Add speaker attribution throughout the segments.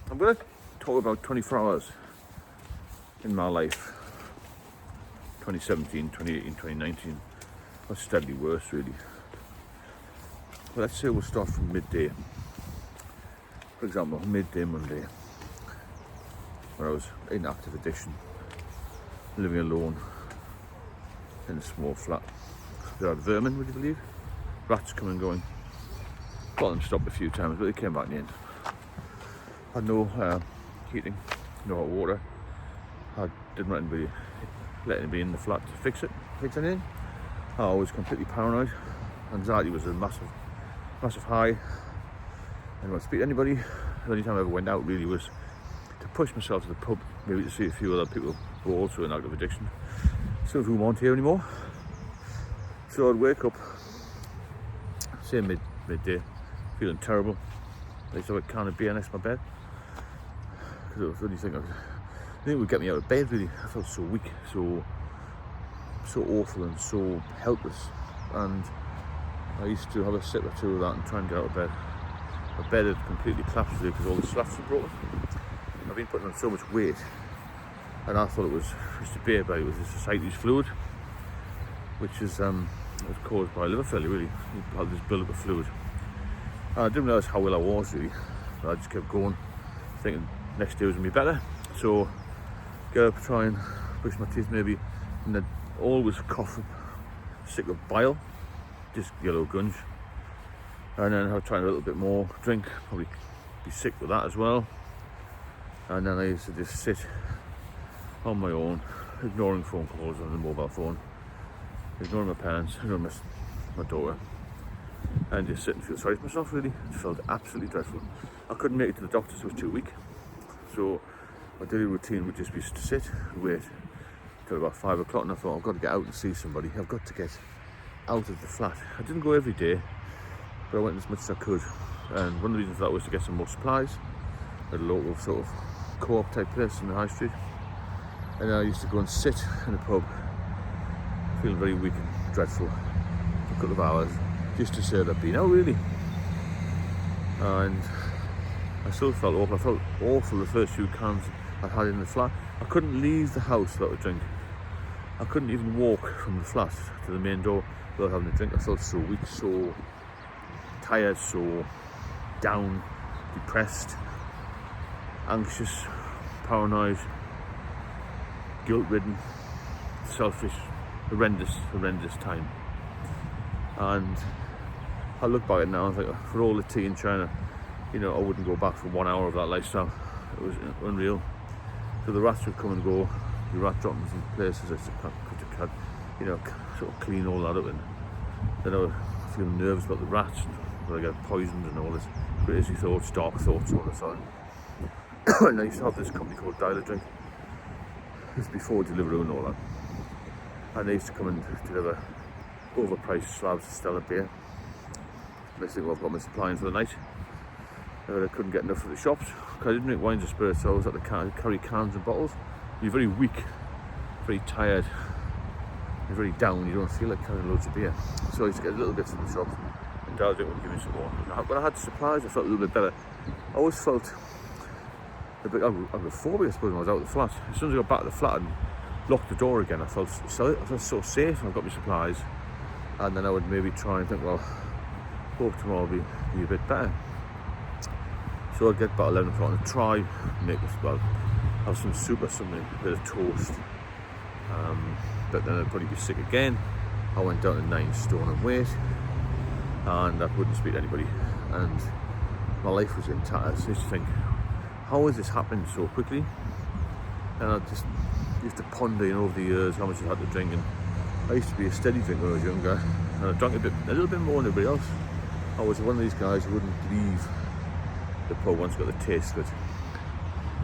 Speaker 1: I'm going to talk about 24 hours in my life. 2017, 2018, 2019. That's steadily worse, really. But let's say we'll start from midday. For example, midday Monday, when I was in active addiction, living alone in a small flat. There had vermin, would you believe? Rats coming and going. Got them stopped a few times, but they came back in the end. Had no heating, no hot water. I didn't let anybody in the flat to fix anything. I was completely paranoid. Anxiety was a massive high. I didn't want to speak to anybody. The only time I ever went out really was to push myself to the pub, maybe to see a few other people who were also in active addiction. Some of whom aren't here anymore. So I'd wake up, say midday, feeling terrible. I used to have a can of beer next to my bed. Because it was the only thing it would get me out of bed, really. I felt so weak, so awful and so helpless. And I used to have a sip or two of that and try and get out of bed. My bed had completely collapsed really because all the slats were broken. I've been putting on so much weight, and I thought it was just a beer, but it was this ascites fluid, which is was caused by liver failure, really. You had this build-up of fluid. And I didn't realise how well I was, really. But I just kept going, thinking next day was going to be better. So, get up, try and brush my teeth maybe, and then always coughing, sick of bile, just yellow gunge. And then I'd try a little bit more drink, probably be sick with that as well. And then I used to just sit on my own, ignoring phone calls on the mobile phone, ignoring my parents, ignoring my daughter, and just sit and feel sorry for myself, really. It felt absolutely dreadful. I couldn't make it to the doctors, I was too weak. So my daily routine would just be to sit and wait till about 5 o'clock, and I thought, I've got to get out and see somebody. I've got to get out of the flat. I didn't go every day, but I went as much as I could. And one of the reasons for that was to get some more supplies at a local sort of co-op type place in the high street. And then I used to go and sit in a pub, feeling very weak and dreadful for a couple of hours, just to say that I'd been out, really. And I still felt awful. I felt awful the first few cans I had in the flat. I couldn't leave the house without a drink. I couldn't even walk from the flat to the main door without having a drink. I felt so weak, so tired, so down, depressed, anxious, paranoid, guilt-ridden, selfish, horrendous time. And I look back at it now and think, for all the tea in China, you know, I wouldn't go back for 1 hour of that lifestyle. It was unreal. So the rats would come and go, the rat droppings in places I could, you know, sort of clean all that up, and then I would feel nervous about the rats, and would I get poisoned and all this crazy thoughts, dark thoughts all the time. And I used to have this company called Dial a Drink. This was before Deliveroo and all that. And they used to come and deliver overpriced slabs of Stella beer. Next thing, I've got my supply in for the night. I couldn't get enough for the shops because I didn't drink wines or spirits, so I was had to carry cans and bottles. You're very weak, very tired, you're very down, you don't feel like carrying loads of beer. So I used to get little bits from the shops, and Dad would give me some more. When I had supplies, I felt a little bit better. I always felt a bit agoraphobic, I suppose, when I was out of the flat. As soon as I got back to the flat and locked the door again, I felt so safe, and I got my supplies. And then I would maybe try and think, well, hope tomorrow will be a bit better. So I'd get about 11 o'clock and try make this, well, have some soup or something, a bit of toast. But then I'd probably be sick again. I went down to 9 stone in weight, and I wouldn't speak to anybody. And my life was in tatters. I used to think, how has this happened so quickly? And I just used to ponder, you know, over the years how much I had to drink. And I used to be a steady drinker when I was younger, and I drank a little bit more than everybody else. I was one of these guys who wouldn't leave the pub once I got the taste of it.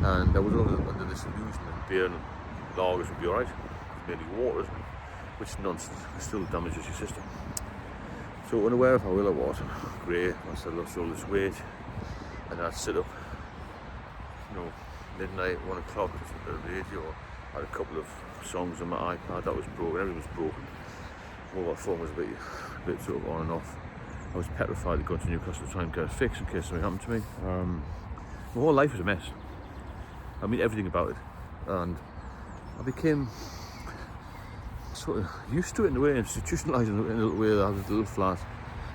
Speaker 1: And I was under this illusion that beer and lagers would be alright. It's mainly water, isn't it? Which is nonsense. It still damages your system. So unaware of how ill I was, grey, once I lost all this weight, and I'd sit up, you know, midnight, 1 o'clock, listen to the radio. I had a couple of songs on my iPad that was broken, everything was broken. Mobile phone was a bit sort of on and off. I was petrified to go to Newcastle to try and get a fix in case something happened to me. My whole life was a mess. I mean, everything about it. And I became sort of used to it in a way, institutionalised in a little way. That I had a little flat.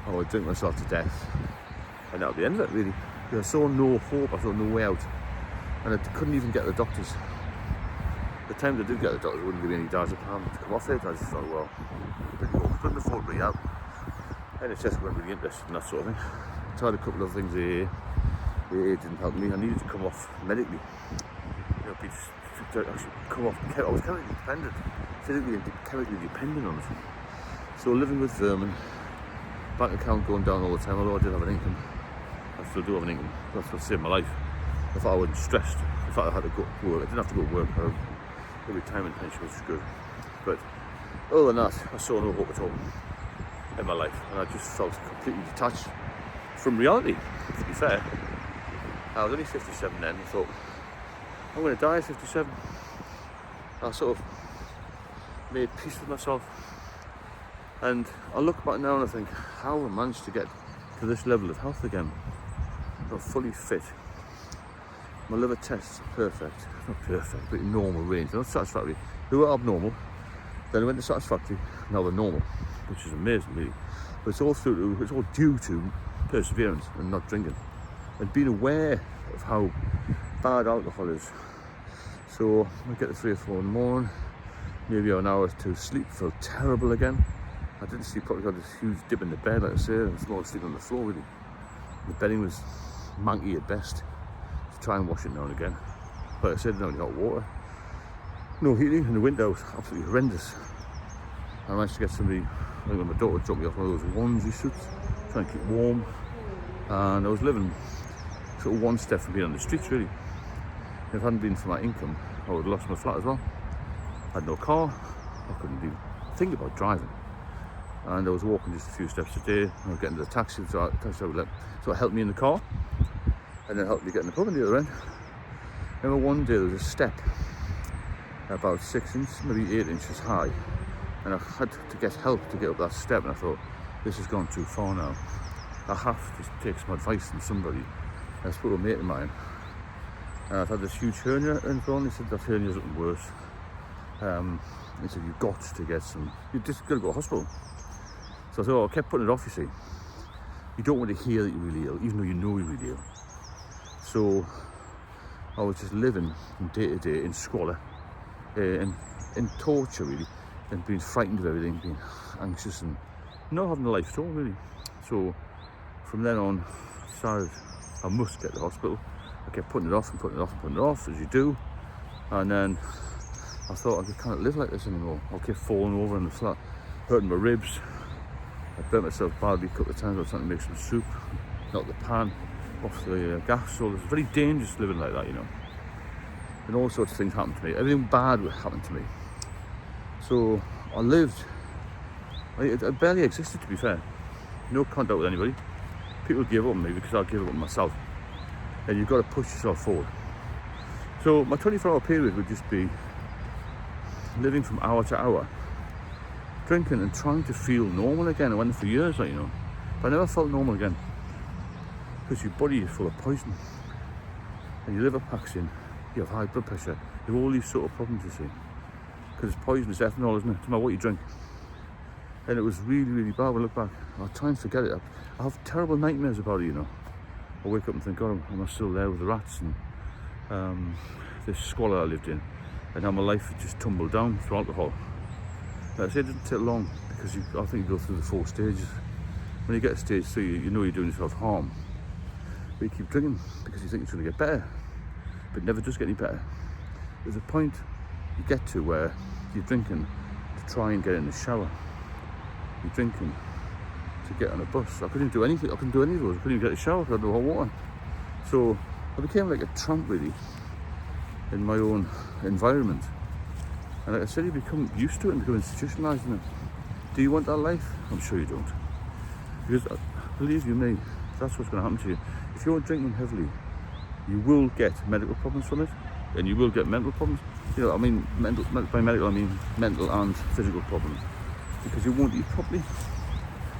Speaker 1: I would drink myself to death. And that would be the end of it, really. I saw no hope, I saw no way out. And I couldn't even get the doctors. The times I did get the doctors, they wouldn't give me any diazepam to come off it. I just thought, well, couldn't afford rehab. NHS weren't really interested in that sort of thing. I tried a couple of things AA. AA didn't help me. I needed to come off medically. You know, actually come off. I was chemically dependent, physically and chemically dependent on it. So living with vermin, bank account going down all the time, although I did have an income. I still do have an income. That's what saved my life. I thought I wasn't stressed. In fact, I had to go to work. I didn't have to go to work. The retirement pension was good. But other than that, I saw no hope at all in my life. And I just felt completely detached from reality, to be fair. I was only 57 then. I thought, I'm going to die at 57. I sort of made peace with myself. And I look back now and I think, how I managed to get to this level of health again. I'm fully fit. My liver tests are perfect. Not perfect, but in normal range. They're not satisfactory. They were abnormal. Then I went to satisfactory. Now they're normal, which is amazing, really. But it's all due to perseverance and not drinking and being aware of how bad alcohol is. So I get to 3 or 4 in the morning, maybe an hour or 2 sleep, feel terrible again. I didn't sleep properly, got this huge dip in the bed, like I say, and I was sleeping on the floor really. The bedding was manky at best. To try and wash it now and again. But I said, no hot water, no heating, and the window's absolutely horrendous. I managed to get somebody, I think my daughter dropped me off one of those onesie suits, trying to keep warm. And I was living sort of one step from being on the streets really. If it hadn't been for my income, I would have lost my flat as well. I had no car, I couldn't even think about driving. And I was walking just a few steps a day. I was getting to the taxi, so it helped me in the car, and then helped me get in the pub on the other end. Remember one day there was a step about 6 inches, maybe 8 inches high, and I had to get help to get up that step, and I thought, this has gone too far now. I have to take some advice from somebody. And I spoke to a mate of mine, and I've had this huge hernia, and he said that hernia's looking worse. He said, you've got to get some, you just got to go to hospital. So I thought, I kept putting it off, you see. You don't want to hear that you're really ill, even though you know you're really ill. So I was just living from day to day in squalor, in torture really, and being frightened of everything, being anxious and not having a life at all really. So from then on, I decided I must get to the hospital. I kept putting it off and putting it off and putting it off, as you do. And then I thought, I can't live like this anymore. I kept falling over in the flat, hurting my ribs. I burnt myself badly a couple of times. I was trying to make some soup, knocked the pan off the gas. So it's very dangerous living like that, you know. And all sorts of things happened to me. Everything bad happened to me. So I lived, I barely existed, to be fair. No contact with anybody. People gave up on me because I gave up on myself. And you've got to push yourself forward. So my 24-hour period would just be living from hour to hour, drinking and trying to feel normal again. I went for years, like, you know, but I never felt normal again, because your body is full of poison, and your liver packs in, you have high blood pressure, you have all these sort of problems, you see, because it's poison, it's ethanol, isn't it? No matter what you drink. And it was really, really bad. When I look back, I'll try and forget it. I have terrible nightmares about it, you know. I wake up and think, God, am I still there with the rats and this squalor I lived in, and how my life had just tumbled down through alcohol. Like I said, it didn't take long, because I think you go through the 4 stages. When you get to stage 3, you know you're doing yourself harm, but you keep drinking because you think it's going to get better, but it never does get any better. There's a point you get to where you're drinking to try and get in the shower. You're drinking to get on a bus. I couldn't do anything. I couldn't do any of those. I couldn't even get a shower because I had no hot water. So I became like a tramp really in my own environment. And like I said, you become used to it and become institutionalised in it. Do you want that life? I'm sure you don't. Because believe you me, that's what's going to happen to you. If you're drinking heavily, you will get medical problems from it, and you will get mental problems. You know, I mean, by medical I mean mental and physical problems. Because you won't eat properly,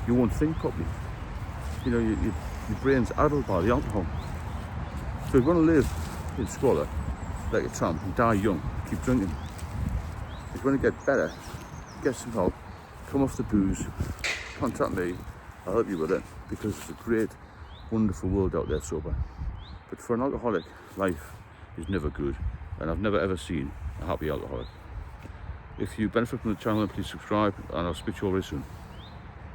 Speaker 1: you won't think properly. You know, your brain's addled by the alcohol. So if you want to live in squalor like a tramp and die young, keep drinking. If you want to get better, get some help, come off the booze, contact me, I'll help you with it, because it's a great, wonderful world out there sober. But for an alcoholic, life is never good, and I've never ever seen a happy alcoholic. If you benefit from the channel, please subscribe, and I'll speak to you all very soon.